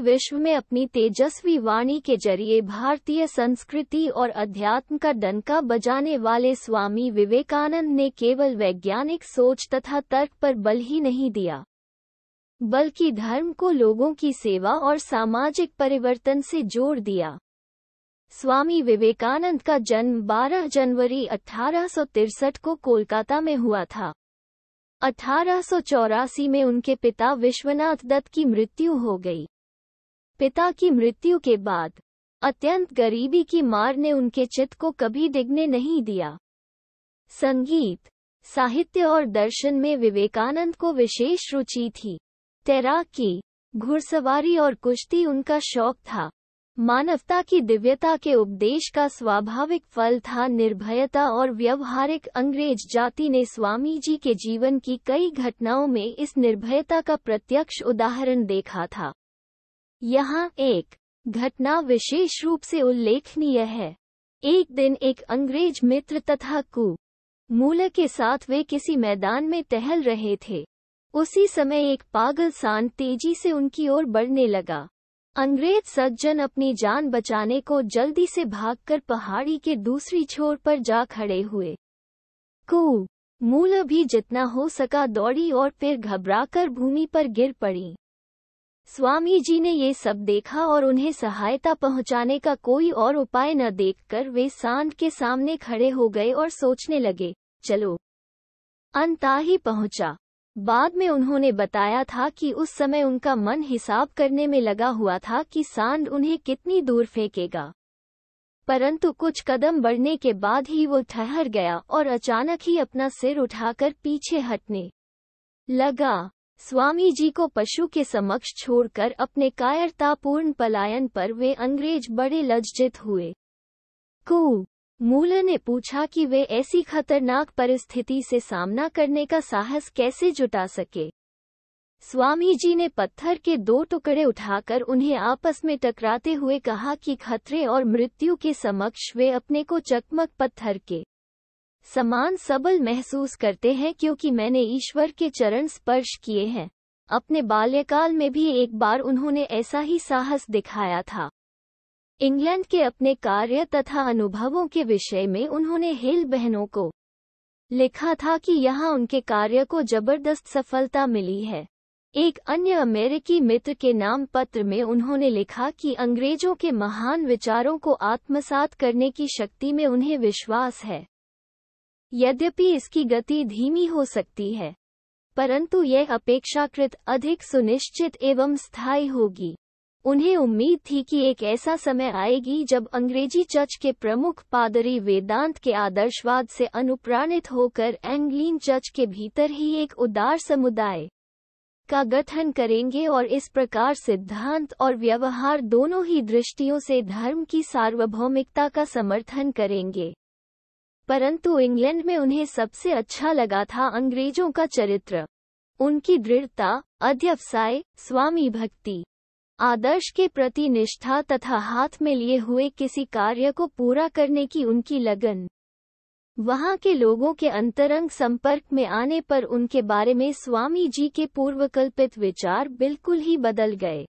विश्व में अपनी तेजस्वी वाणी के जरिए भारतीय संस्कृति और अध्यात्म का डंका बजाने वाले स्वामी विवेकानंद ने केवल वैज्ञानिक सोच तथा तर्क पर बल ही नहीं दिया, बल्कि धर्म को लोगों की सेवा और सामाजिक परिवर्तन से जोड़ दिया। स्वामी विवेकानंद का जन्म 12 जनवरी 1863 को कोलकाता में हुआ था। 1884 में उनके पिता विश्वनाथ दत्त की मृत्यु हो गई। पिता की मृत्यु के बाद अत्यंत गरीबी की मार ने उनके चित्त को कभी डिगने नहीं दिया। संगीत, साहित्य और दर्शन में विवेकानंद को विशेष रुचि थी। तैराकी, घुड़सवारी और कुश्ती उनका शौक था। मानवता की दिव्यता के उपदेश का स्वाभाविक फल था निर्भयता और व्यवहारिक। अंग्रेज जाति ने स्वामी जी के जीवन की कई घटनाओं में इस निर्भयता का प्रत्यक्ष उदाहरण देखा था। यहाँ एक घटना विशेष रूप से उल्लेखनीय है। एक दिन एक अंग्रेज मित्र तथा मूल के साथ वे किसी मैदान में टहल रहे थे। उसी समय एक पागल सांड तेजी से उनकी ओर बढ़ने लगा। अंग्रेज सज्जन अपनी जान बचाने को जल्दी से भागकर पहाड़ी के दूसरी छोर पर जा खड़े हुए। मूल भी जितना हो सका दौड़ी और फिर घबराकर भूमि पर गिर पड़ी। स्वामी जी ने ये सब देखा और उन्हें सहायता पहुंचाने का कोई और उपाय न देखकर वे सांड के सामने खड़े हो गए और सोचने लगे, चलो अंत आ ही पहुंचा। बाद में उन्होंने बताया था कि उस समय उनका मन हिसाब करने में लगा हुआ था कि सांड उन्हें कितनी दूर फेंकेगा, परंतु कुछ कदम बढ़ने के बाद ही वो ठहर गया और अचानक ही अपना सिर उठाकर पीछे हटने लगा। स्वामी जी को पशु के समक्ष छोड़कर अपने कायरतापूर्ण पलायन पर वे अंग्रेज बड़े लज्जित हुए। मूल ने पूछा कि वे ऐसी खतरनाक परिस्थिति से सामना करने का साहस कैसे जुटा सके। स्वामी जी ने पत्थर के 2 टुकड़े उठाकर उन्हें आपस में टकराते हुए कहा कि खतरे और मृत्यु के समक्ष वे अपने को चकमक पत्थर के समान सबल महसूस करते हैं, क्योंकि मैंने ईश्वर के चरण स्पर्श किए हैं। अपने बाल्यकाल में भी एक बार उन्होंने ऐसा ही साहस दिखाया था। इंग्लैंड के अपने कार्य तथा अनुभवों के विषय में उन्होंने हिल बहनों को लिखा था कि यहाँ उनके कार्य को जबरदस्त सफलता मिली है। एक अन्य अमेरिकी मित्र के नाम पत्र में उन्होंने लिखा कि अंग्रेजों के महान विचारों को आत्मसात करने की शक्ति में उन्हें विश्वास है। यद्यपि इसकी गति धीमी हो सकती है, परंतु यह अपेक्षाकृत अधिक सुनिश्चित एवं स्थायी होगी। उन्हें उम्मीद थी कि एक ऐसा समय आएगी जब अंग्रेजी चर्च के प्रमुख पादरी वेदांत के आदर्शवाद से अनुप्राणित होकर एंग्लिकन चर्च के भीतर ही एक उदार समुदाय का गठन करेंगे और इस प्रकार सिद्धांत और व्यवहार दोनों ही दृष्टियों से धर्म की सार्वभौमिकता का समर्थन करेंगे। परंतु इंग्लैंड में उन्हें सबसे अच्छा लगा था अंग्रेजों का चरित्र, उनकी दृढ़ता, अध्यवसाय, स्वामी भक्ति, आदर्श के प्रति निष्ठा तथा हाथ में लिए हुए किसी कार्य को पूरा करने की उनकी लगन। वहां के लोगों के अंतरंग संपर्क में आने पर उनके बारे में स्वामी जी के पूर्वकल्पित विचार बिल्कुल ही बदल गए।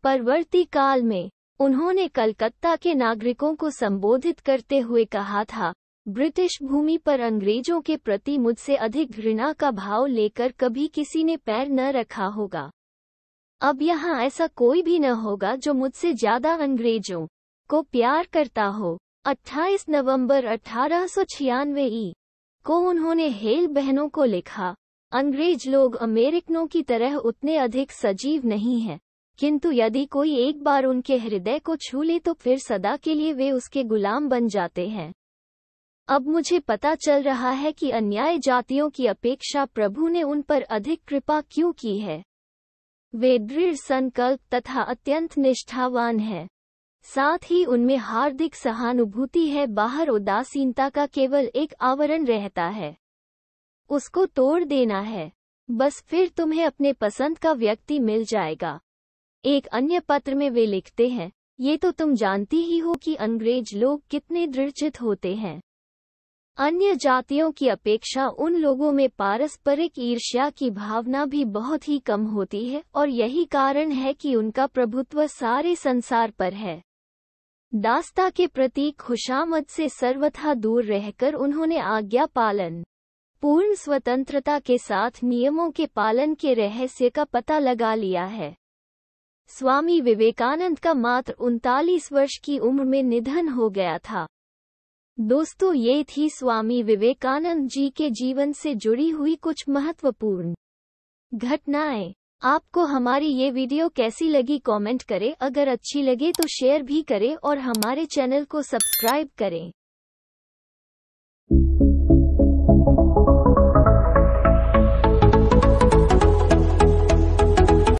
परवर्ती काल में उन्होंने कलकत्ता के नागरिकों को संबोधित करते हुए कहा था, ब्रिटिश भूमि पर अंग्रेजों के प्रति मुझसे अधिक घृणा का भाव लेकर कभी किसी ने पैर न रखा होगा। अब यहाँ ऐसा कोई भी न होगा जो मुझसे ज्यादा अंग्रेजों को प्यार करता हो। 28 नवंबर 1896 को उन्होंने हेल बहनों को लिखा, अंग्रेज लोग अमेरिकनों की तरह उतने अधिक सजीव नहीं हैं, किंतु यदि कोई एक बार उनके हृदय को छू ले तो फिर सदा के लिए वे उसके गुलाम बन जाते हैं। अब मुझे पता चल रहा है कि अन्याय जातियों की अपेक्षा प्रभु ने उन पर अधिक कृपा क्यों की है। वे दृढ़ संकल्प तथा अत्यंत निष्ठावान हैं। साथ ही उनमें हार्दिक सहानुभूति है। बाहर उदासीनता का केवल एक आवरण रहता है, उसको तोड़ देना है, बस फिर तुम्हें अपने पसंद का व्यक्ति मिल जाएगा। एक अन्य पत्र में वे लिखते हैं, ये तो तुम जानती ही हो कि अंग्रेज लोग कितने दृढ़चित होते हैं। अन्य जातियों की अपेक्षा उन लोगों में पारस्परिक ईर्ष्या की भावना भी बहुत ही कम होती है और यही कारण है कि उनका प्रभुत्व सारे संसार पर है। दास्ता के प्रति खुशामद से सर्वथा दूर रहकर उन्होंने आज्ञा पालन, पूर्ण स्वतंत्रता के साथ नियमों के पालन के रहस्य का पता लगा लिया है। स्वामी विवेकानंद का मात्र 39 वर्ष की उम्र में निधन हो गया था। दोस्तों, ये थी स्वामी विवेकानंद जी के जीवन से जुड़ी हुई कुछ महत्वपूर्ण घटनाएं। आपको हमारी ये वीडियो कैसी लगी कमेंट करें, अगर अच्छी लगे तो शेयर भी करें और हमारे चैनल को सब्सक्राइब करें।